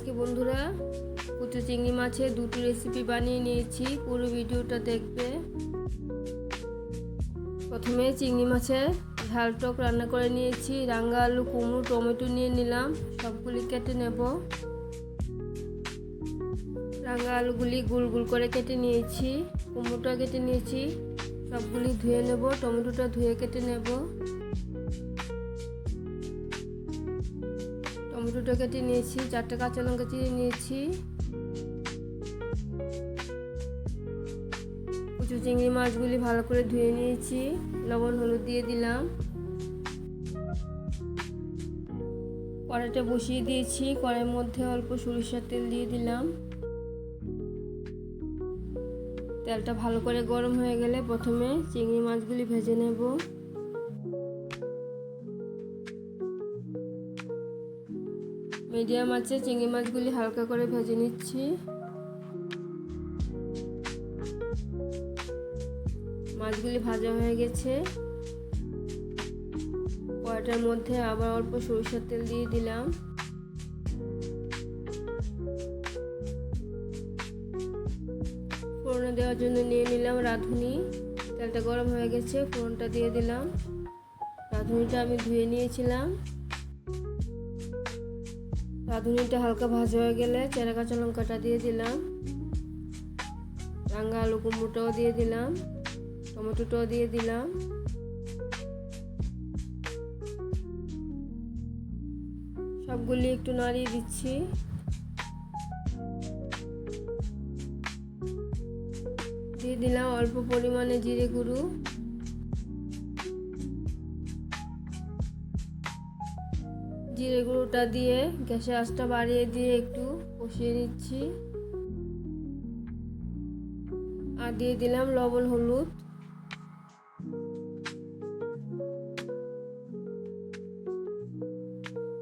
দেখি বন্ধুরা, কুচো চিংড়ি মাছের দুটো রেসিপি বানিয়ে নিয়েছি, পুরো ভিডিওটা দেখবে। প্রথমে চিংড়ি মাছের ঝাল টক রান্না করে নিয়েছি। রাঙা আলু, কুমড়ো, টমেটো নিয়ে নিলাম, সবগুলি কেটে নেব। রাঙা আলুগুলি গোল গোল করে কেটে নিয়েছি, কুমড়োটা কেটে নিয়েছি, সবগুলি ধুয়ে নেব। টমেটোটা ধুয়ে কেটে নেব। টমেটোটা কেটে নিয়েছি, 4টে কাঁচা লঙ্কা চিড়ে নিয়েছি। কুচো চিংড়ি মাছগুলি ভালো করে ধুয়ে নিয়েছি, লবণ হলুদ দিয়ে দিলাম। কড়াইটা বসিয়ে দিয়েছি, কড়াইয়ের মধ্যে অল্প সরিষার তেল দিয়ে দিলাম। তেলটা ভালো করে গরম হয়ে গেলে প্রথমে চিংড়ি মাছগুলি ভেজে নেব। মিডিয়াম আঁচে চিংড়ি মাছগুলি হালকা করে ভেজে নিচ্ছি। মাছগুলি ভাজা হয়ে গেছে। কড়াইটার মধ্যে আবার অল্প সরিষার তেল দিয়ে দিলাম। ফোড়নে দেওয়ার জন্য নিয়ে নিলাম রাঁধুনি। তেলটা গরম হয়ে গেছে, ফোড়নটা দিয়ে দিলাম। রাঁধুনিটা আমি ধুয়ে নিয়েছিলাম। রাঁধুনিটা হালকা ভাজা হয়ে গেলে চেরা কাঁচা লঙ্কাটা দিয়ে দিলাম। রাঙা আলু, কুমড়োটাও দিয়ে দিলাম, টমেটোটাও দিয়ে দিলাম। সবগুলি একটু নাড়িয়ে দিচ্ছি। দিয়ে দিলাম অল্প পরিমাণে জিরে গুঁড়ো। জিরে গুঁড়োটা দিয়ে গ্যাসের আঁচটা বাড়িয়ে দিয়ে একটু কষিয়ে নিচ্ছি। আর দিয়ে দিলাম লবণ হলুদ।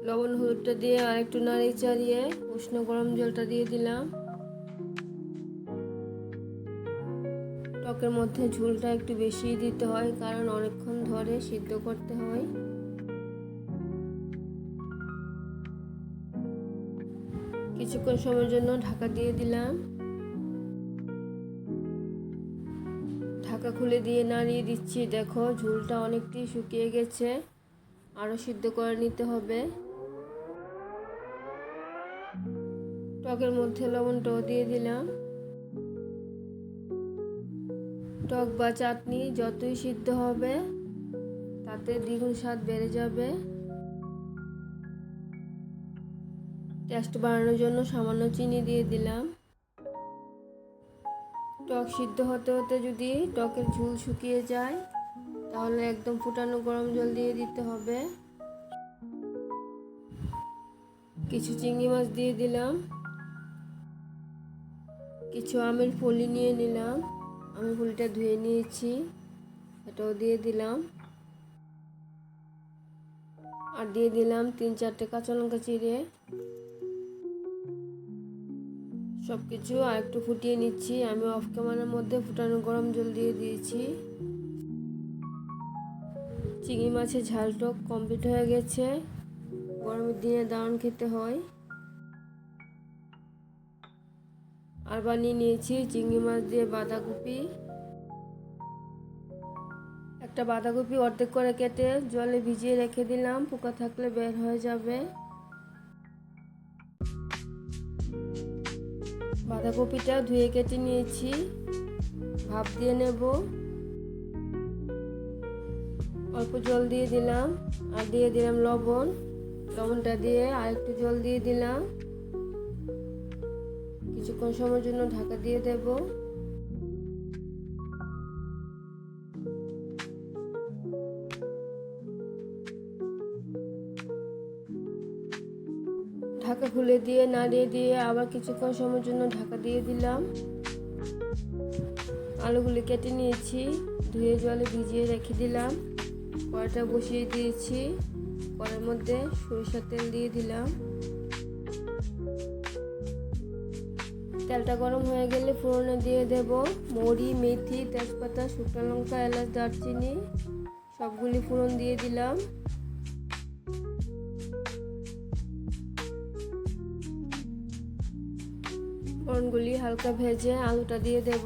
লবণ হলুদটা দিয়ে আর একটু নাড়িয়ে চাড়িয়ে উষ্ণ গরম জলটা দিয়ে দিলাম। টকের মধ্যে ঝোলটা একটু বেশি দিতে হয়, কারণ অনেকক্ষণ ধরে সিদ্ধ করতে হয়। কিছুক্ষণ সময়ের জন্য ঢাকা দিয়ে দিলাম। ঢাকা খুলে দিয়ে নাড়িয়ে দিচ্ছি। দেখো, ঝোলটা অনেকটাই শুকিয়ে গেছে, আরও সিদ্ধ করে নিতে হবে। টকের মধ্যে লবণটাও দিয়ে দিলাম। টক বা চাটনি যতই সিদ্ধ হবে তাতে দ্বিগুণ স্বাদ বেড়ে যাবে। টেস্ট বাড়ানোর জন্য সামান্য চিনি দিয়ে দিলাম। টক সিদ্ধ হতে হতে যদি টকের ঝোল শুকিয়ে যায় তাহলে একদম ফুটানো গরম জল দিয়ে দিতে হবে। কিছু চিংড়ি মাছ দিয়ে দিলাম। কিছু আমের ফলি নিয়ে নিলাম, আমের ফলিটা ধুয়ে নিয়েছি, এটাও দিয়ে দিলাম। আর দিয়ে দিলাম 3-4টে কাঁচা লঙ্কা চিড়ে। সব কিছু আর একটু ফুটিয়ে নিচ্ছি। আমি অফ ক্যামেরার মধ্যে ফুটানো গরম জল দিয়ে দিয়েছি। চিংড়ি মাছের ঝাল টক কমপ্লিট হয়ে গেছে। গরমের দিনে দারুণ খেতে হয়। আর বানিয়ে নিয়েছি চিংড়ি মাছ দিয়ে বাঁধাকপি। একটা বাঁধাকপি অর্ধেক করে কেটে জলে ভিজিয়ে রেখে দিলাম, পোকা থাকলে বের হয়ে যাবে। বাঁধাকপিটা ধুয়ে কেটে নিয়েছি, ভাপ দিয়ে নেব। অল্প জল দিয়ে দিলাম, আর দিয়ে দিলাম লবণ। লবণটা দিয়ে আর একটু জল দিয়ে দিলাম। কিছুক্ষণ সময়ের জন্য ঢাকা দিয়ে দেব। ঢাকা খুলে দিয়ে নাড়িয়ে দিয়ে আবার কিছুক্ষণ সময়ের জন্য ঢাকা দিয়ে দিলাম। আলুগুলি কেটে নিয়েছি, ধুয়ে জলে ভিজিয়ে রেখে দিলাম। কড়াইটা বসিয়ে দিয়েছি, কড়াইয়ের মধ্যে সরিষার তেল দিয়ে দিলাম। তেলটা গরম হয়ে গেলে ফোড়নে দিয়ে দেব মৌরি, মেথি, তেজপাতা, শুকনো লঙ্কা, এলাচ, দারচিনি, সবগুলি ফোড়ন দিয়ে দিলাম। ফোড়নগুলি হালকা ভেজে আলুটা দিয়ে দেব।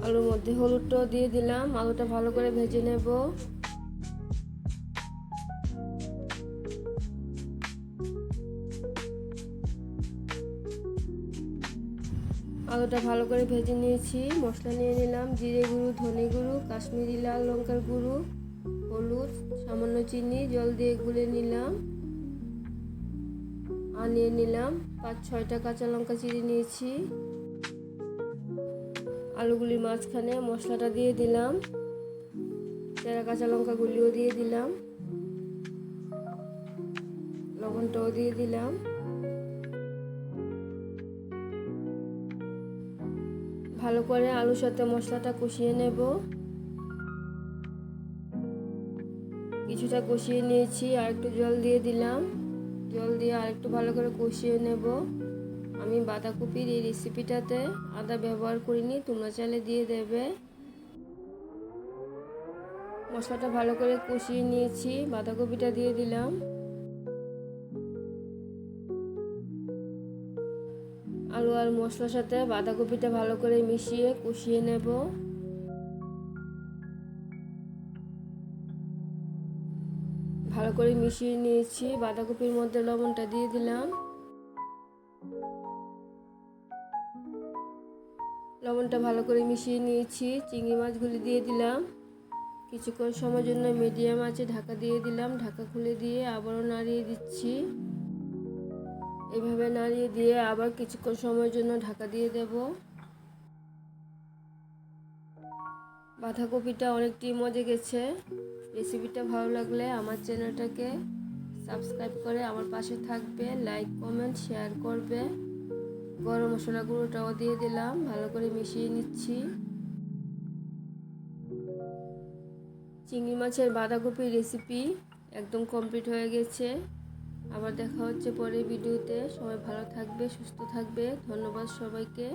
আলুর মধ্যে হলুদটাও দিয়ে দিলাম। আলুটা ভালো করে ভেজে নেব। আলুটা ভালো করে ভেজে নিয়েছি। মশলা নিয়ে নিলাম জিরে গুঁড়ো, ধনে গুঁড়ো, কাশ্মীরি লাল লঙ্কার গুঁড়ো, হলুদ, সামান্য চিনি, জল দিয়ে গুলে নিলাম। আর নিয়ে নিলাম 5-6টা কাঁচা লঙ্কা চিড়ে নিয়েছি। আলুগুলির মাঝখানে মশলাটা দিয়ে দিলাম। চেরা কাঁচা লঙ্কাগুলিও দিয়ে দিলাম। লবণটাও দিয়ে দিলাম। ভালো করে আলুর সাথে মশলাটা কষিয়ে নেব। কিছুটা কষিয়ে নিয়েছি, আর একটু জল দিয়ে দিলাম। জল দিয়ে আর একটু ভালো করে কষিয়ে নেব। আমি বাঁধাকপির এই রেসিপিটাতে আদা ব্যবহার করিনি, তোমরা চাইলে দিয়ে দেবে। মশলাটা ভালো করে কষিয়ে নিয়েছি, বাঁধাকপিটা দিয়ে দিলাম। আলু আর মশলার সাথে বাঁধাকপিটা ভালো করে মিশিয়ে কষিয়ে নেব। ভালো করে মিশিয়ে নিয়েছি। বাঁধাকপির মধ্যে লবণটা দিয়ে দিলাম। লবণটা ভালো করে মিশিয়ে নিয়েছি। চিংড়ি মাছগুলি দিয়ে দিলাম। কিছুক্ষণ সময়ের জন্য মিডিয়াম আঁচে ঢাকা দিয়ে দিলাম। ঢাকা খুলে দিয়ে আবারও নাড়িয়ে দিচ্ছি। এভাবে নাড়িয়ে দিয়ে আবার কিছুক্ষণ সময়ের জন্য ঢাকা দিয়ে দেব। বাঁধাকপিটা অনেকটি মজে গেছে। রেসিপিটা ভালো লাগলে আমার চ্যানেলটাকে সাবস্ক্রাইব করে আমার পাশে থাকবে, লাইক কমেন্ট শেয়ার করবে। গরম মশলা গুঁড়োটাও দিয়ে দিলাম। ভালো করে মিশিয়ে নিচ্ছি। চিংড়ি মাছের বাঁধাকপির রেসিপি একদম কমপ্লিট হয়ে গেছে। আবার দেখা হচ্ছে পরের ভিডিওতে। সবাই ভালো থাকবে, সুস্থ থাকবে। ধন্যবাদ সবাইকে।